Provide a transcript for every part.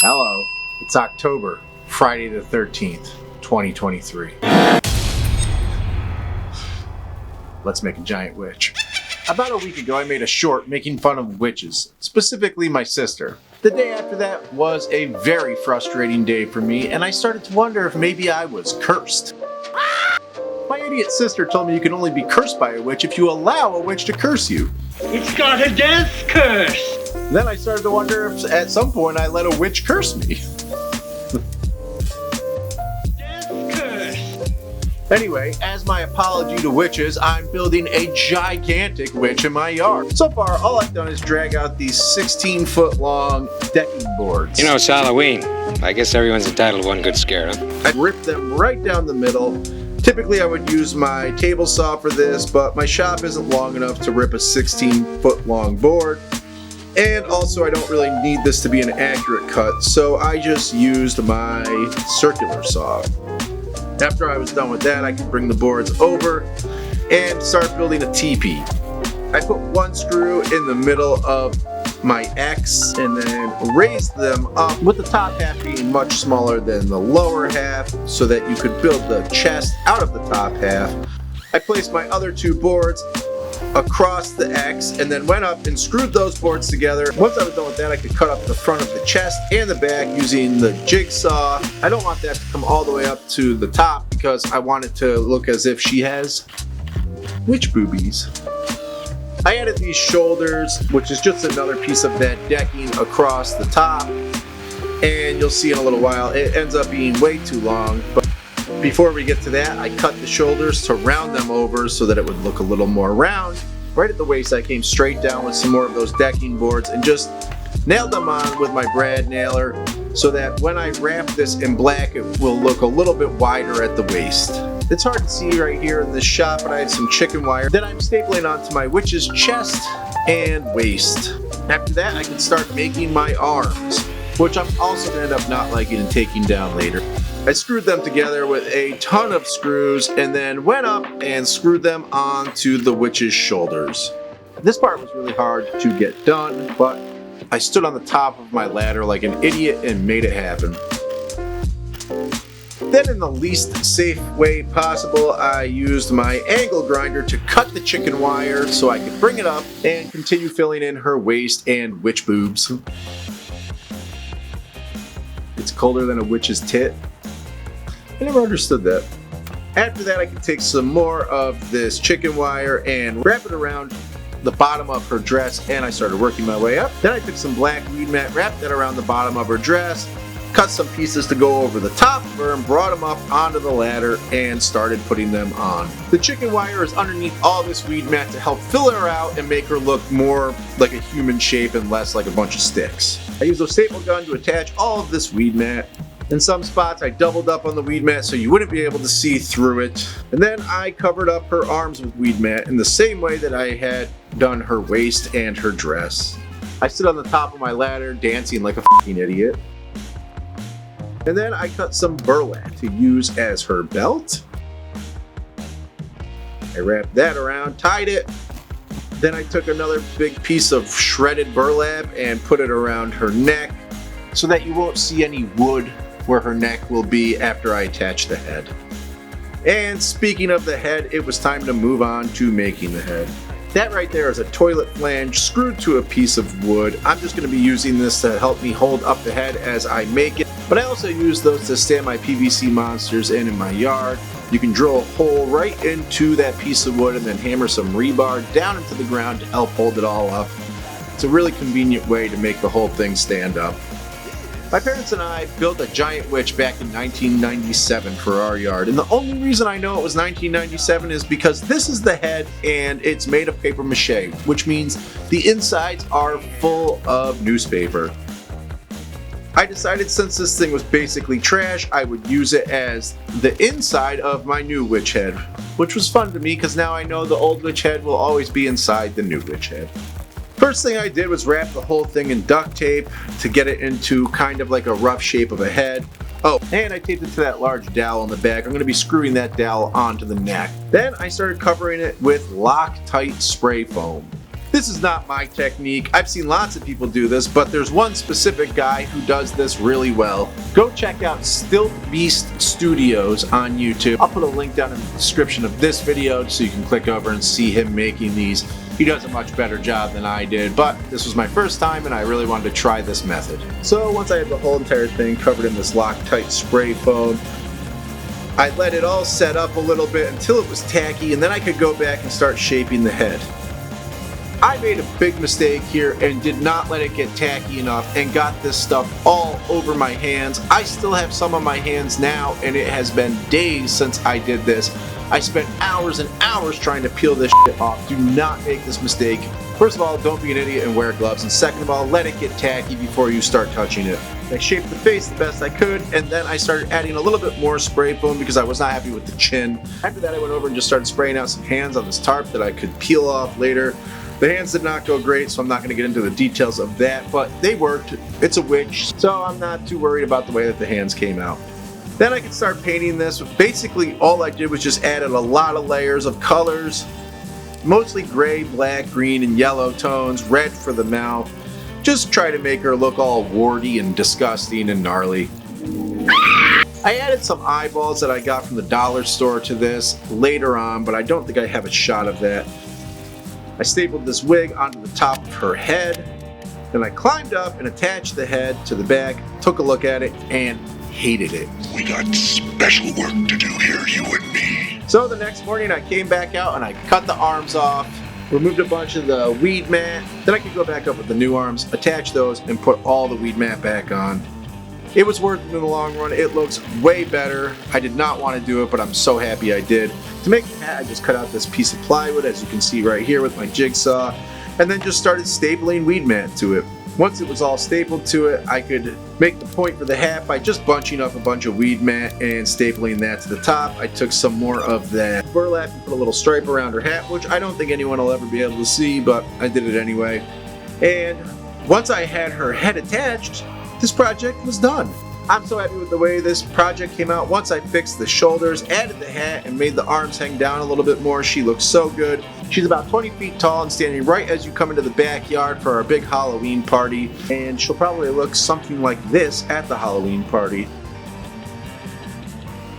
Hello, it's October, Friday the 13th, 2023. Let's make a giant witch. About a week ago, I made a short making fun of witches, specifically my sister. The day after that was a very frustrating day for me, and I started to wonder if maybe I was cursed. My idiot sister told me you can only be cursed by a witch if you allow a witch to curse you. It's got a death curse! Then I started to wonder if at some point I let a witch curse me. Death curse! Anyway, as my apology to witches, I'm building a gigantic witch in my yard. So far, all I've done is drag out these 16-foot-long decking boards. You know, it's Halloween. I guess everyone's entitled to one good scare, huh? I ripped them right down the middle. Typically, I would use my table saw for this, but my shop isn't long enough to rip a 16-foot-long board. And also, I don't really need this to be an accurate cut, so I just used my circular saw. After I was done with that, I could bring the boards over and start building a teepee. I put one screw in the middle of my X and then raised them up, with the top half being much smaller than the lower half so that you could build the chest out of the top half. I placed my other two boards across the X and then went up and screwed those boards together. Once I was done with that, I could cut up the front of the chest and the back using the jigsaw. I don't want that to come all the way up to the top because I want it to look as if she has witch boobies. I added these shoulders, which is just another piece of that decking across the top, and you'll see in a little while it ends up being way too long. But before we get to that, I cut the shoulders to round them over so that it would look a little more round. Right at the waist, I came straight down with some more of those decking boards and just nailed them on with my brad nailer so that when I wrap this in black, it will look a little bit wider at the waist. It's hard to see right here in this shot, but I have some chicken wire that I'm stapling onto my witch's chest and waist. After that, I can start making my arms, which I'm also going to end up not liking and taking down later. I screwed them together with a ton of screws and then went up and screwed them onto the witch's shoulders. This part was really hard to get done, but I stood on the top of my ladder like an idiot and made it happen. Then, in the least safe way possible, I used my angle grinder to cut the chicken wire so I could bring it up and continue filling in her waist and witch boobs. It's colder than a witch's tit. I never understood that. After that, I could take some more of this chicken wire and wrap it around the bottom of her dress, and I started working my way up. Then I took some black weed mat, wrapped that around the bottom of her dress, cut some pieces to go over the top of her and brought them up onto the ladder and started putting them on. The chicken wire is underneath all this weed mat to help fill her out and make her look more like a human shape and less like a bunch of sticks. I used a staple gun to attach all of this weed mat. In some spots I doubled up on the weed mat so you wouldn't be able to see through it. And then I covered up her arms with weed mat in the same way that I had done her waist and her dress. I stood on the top of my ladder dancing like a fucking idiot. And then I cut some burlap to use as her belt. I wrapped that around, tied it. Then I took another big piece of shredded burlap and put it around her neck so that you won't see any wood where her neck will be after I attach the head. And speaking of the head, it was time to move on to making the head. That right there is a toilet flange screwed to a piece of wood. I'm just going to be using this to help me hold up the head as I make it. But I also use those to stand my PVC monsters in my yard. You can drill a hole right into that piece of wood and then hammer some rebar down into the ground to help hold it all up. It's a really convenient way to make the whole thing stand up. My parents and I built a giant witch back in 1997 for our yard, and the only reason I know it was 1997 is because this is the head and it's made of paper mache, which means the insides are full of newspaper. I decided since this thing was basically trash, I would use it as the inside of my new witch head, which was fun to me because now I know the old witch head will always be inside the new witch head. First thing I did was wrap the whole thing in duct tape to get it into kind of like a rough shape of a head. Oh, and I taped it to that large dowel on the back. I'm going to be screwing that dowel onto the neck. Then I started covering it with Loctite spray foam. This is not my technique. I've seen lots of people do this, but there's one specific guy who does this really well. Go check out Stiltbeast Studios on YouTube. I'll put a link down in the description of this video so you can click over and see him making these. He does a much better job than I did, but this was my first time and I really wanted to try this method. So once I had the whole entire thing covered in this Loctite spray foam, I let it all set up a little bit until it was tacky, and then I could go back and start shaping the head. I made a big mistake here and did not let it get tacky enough and got this stuff all over my hands. I still have some on my hands now, and it has been days since I did this. I spent hours and hours trying to peel this shit off. Do not make this mistake. First of all, don't be an idiot and wear gloves, and second of all, let it get tacky before you start touching it. I shaped the face the best I could, and then I started adding a little bit more spray foam because I was not happy with the chin. After that, I went over and just started spraying out some hands on this tarp that I could peel off later. The hands did not go great, so I'm not going to get into the details of that, but they worked. It's a witch, so I'm not too worried about the way that the hands came out. Then I could start painting this. Basically, all I did was just added a lot of layers of colors, mostly gray, black, green, and yellow tones, red for the mouth. Just try to make her look all warty and disgusting and gnarly. I added some eyeballs that I got from the dollar store to this later on, but I don't think I have a shot of that. I stapled this wig onto the top of her head, then I climbed up and attached the head to the back, took a look at it, and hated it. We got special work to do here, you and me. So the next morning I came back out and I cut the arms off, removed a bunch of the weed mat, then I could go back up with the new arms, attach those, and put all the weed mat back on. It was worth it in the long run. It looks way better. I did not want to do it, but I'm so happy I did. To make the hat, I just cut out this piece of plywood, as you can see right here with my jigsaw, and then just started stapling weed mat to it. Once it was all stapled to it, I could make the point for the hat by just bunching up a bunch of weed mat and stapling that to the top. I took some more of that burlap and put a little stripe around her hat, which I don't think anyone will ever be able to see, but I did it anyway. And once I had her head attached, this project was done. I'm so happy with the way this project came out. Once I fixed the shoulders, added the hat, and made the arms hang down a little bit more, she looks so good. She's about 20 feet tall and standing right as you come into the backyard for our big Halloween party, and she'll probably look something like this at the Halloween party.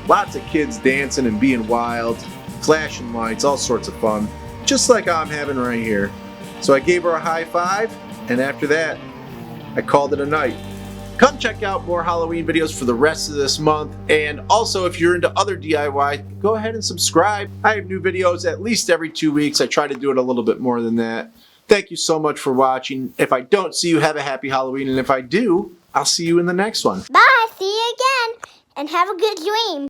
Lots of kids dancing and being wild, flashing lights, all sorts of fun, just like I'm having right here. So I gave her a high five, and after that, I called it a night. Come check out more Halloween videos for the rest of this month, and also if you're into other DIY, go ahead and subscribe. I have new videos at least every 2 weeks. I try to do it a little bit more than that. Thank you so much for watching. If I don't see you, have a happy Halloween, and if I do, I'll see you in the next one. Bye, see you again, and have a good dream.